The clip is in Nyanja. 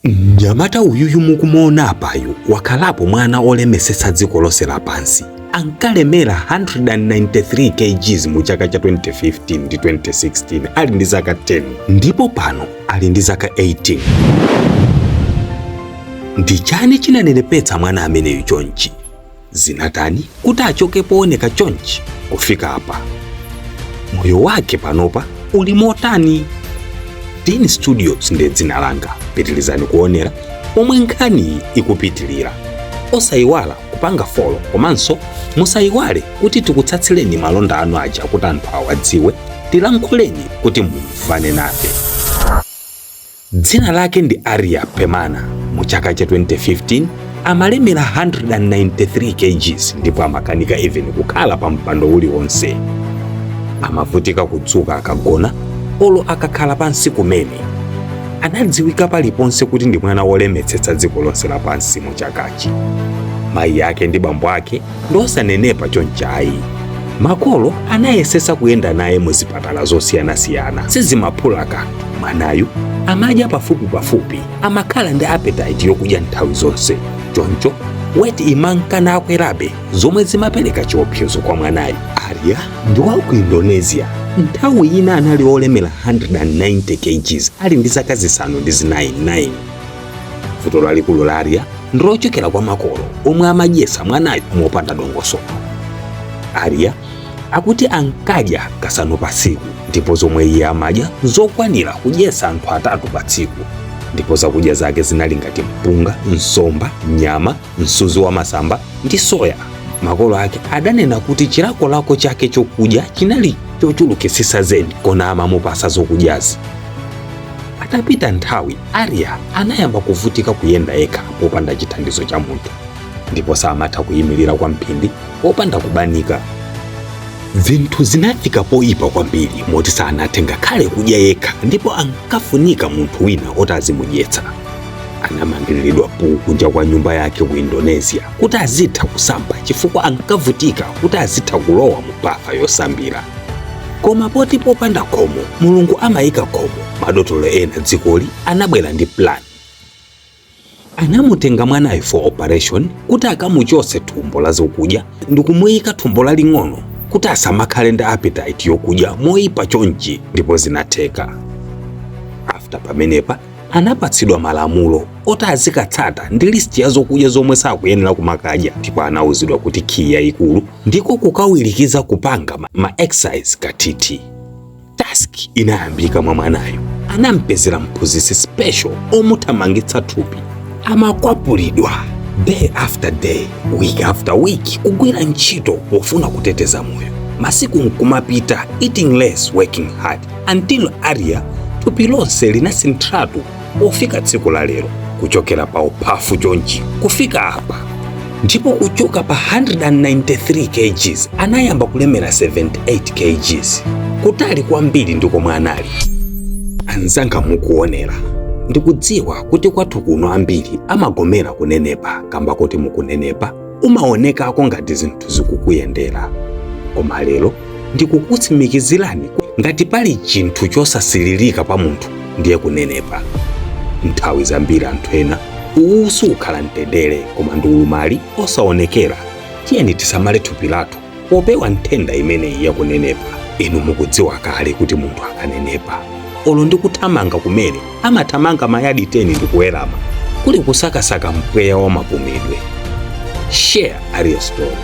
Mnyamata uyuyu mukumuona apayu wakhalapo mwana olemetsa dziko lonse lapansi. Ankalemera 193 kgs mu chaka cha 2015 ndi 2016 ali ndi zaka 10, ndipo pano ali ndi zaka 18. Ndi chani chinanenepetsa mwana ameneyu chonchi? Zinatani kuti achoke pooneka chonchi kufika apa? Moyo wake panopa uli motani? Tin Studios ndi dzina langa. Pitilizani kuonera pomwe nkhani ikupitilira. Osayiwala kupanga follow, komanso musayiwale kuti tikutsatsireni malonda anu aja kuti anthu awadziwe, tilankhuleni kuti mumvane nafe. Dzina lake ndi Arya Permana. Mu chaka cha 2015 amalemera 193 kgs ndipo amakanika even kukhala pa mpando uliwonse. Amavutika kudzuka akagona olo akakhala pansi kumene. Anadziwika paliponse kuti ndi mwana wolemetsetsa dziko lonse lapansi mu chakachi. Mayi ake ndi bambo ake ndosanenepa chonchayi. Makolo anayesesa kuyenda naye mu zipatala zosiyanasiyana, sizimaphula kanthu. Mwanayu amadya pafupi, amakhala ndi appetite yokudya nthawi zonse. Choncho weti imanka nakwerabe, zomwe zimapereka chiopsezo kwa mwanayu. Arya ndi wa ku Indonesia. Nthawi ina anali olemera 190 kgs ali ndi zaka zisanu ndi zinayi 9. Vuto lalikulu la Arya ndilochokera kwa makolo omwe amadyesa mwanayu mopanda dongosolo. Arya akuti ankadya kasanu pa tsiku, ndipo zomwe iye amadya zokwanira kudyesa anthu 3 pa tsiku, ndipo zakudya zake zinali ngati mpunga, nsomba, nyama, msuzi wa masamba ndi soya. Makolo ake adanena kuti chilakolako chake chokudya chinali chochulukitsitsa zedi, koma amamupasa zokudyazi. Atapita nthawi, Arya anayamba kuvutika kuyenda yekha popanda chithandizo cha munthu, ndipo samatha kuyimirira kwa mphindi popanda kubanika. Zinthu zinafika poyipa kwambiri moti sanathe ngakhale kudya yekha, ndipo ankafunika munthu wina oti azimudyetsa. Anamangiriridwa kunja kwa nyumba yake ku Indonesia kuti azitha kusamba chifukwa ankavutika kuti azitha kulowa mu bafa yosambira. Koma poti popanda khomo, Mulungu amayika khomo. Madotolo ena dzikoli anabwera ndi plan. Anamutenga mwanayo for operation kuti akamuchotse thumbo la zokudya ndi kumuyika thumbo laling'ono kuti asamakhale ndi appetite yokudya moyipa chonchi, ndipo zinatheka. After pamenepa anapatsidwa malamulo oti azikatsata ndi list ya zokudya zomwe sakuyenera kumakadya, ndipo anawuzidwa kuti key yayikulu ndiko kukawirikiza kupanga ma exercise katiti. Task inayambika mwa mwanayo. Anampezera mphunzitsi special omuthamangitsa thupi. Amakwapulidwa day after day, week after week, kugwira ntchito pofuna kuteteza moyo. Masiku nkumapita, eating less, working hard, until Arya thupi lonse linasinthiratu pofika tsiku la lero, kuchokera pa uphafu chonchi kufika apa. Ndipo kuchoka pa 193 kgs anayamba kulemera 78 kgs, kutali kwambiri ndiko mwanali. Anzanga mukuonera, ndikudziwa kuti kwathu kuno ambiri amagomera kunenepa, kamba kuti mukunenepa umaonekako ngati zinthu zikukuyendera. Koma lero ndikukutsimikizirani ngati pali chinthu chosasililika pa munthu ndiye kunenepa. Nthawi zambiri anthu ena uwusu ukhala mtendere, koma ndi ulumali osaonekera. Tiyeni tisamale thupi lathu popewa nthenda imeneyi yakunenepa. Inu mukudziwa kale kuti munthu akanenepa, olo ndi kuthamanga kumene amathamanga mayadi 10 ndi kuwerama, kuli kusakasaka mpweya wa mapumidwe. Share Arya story.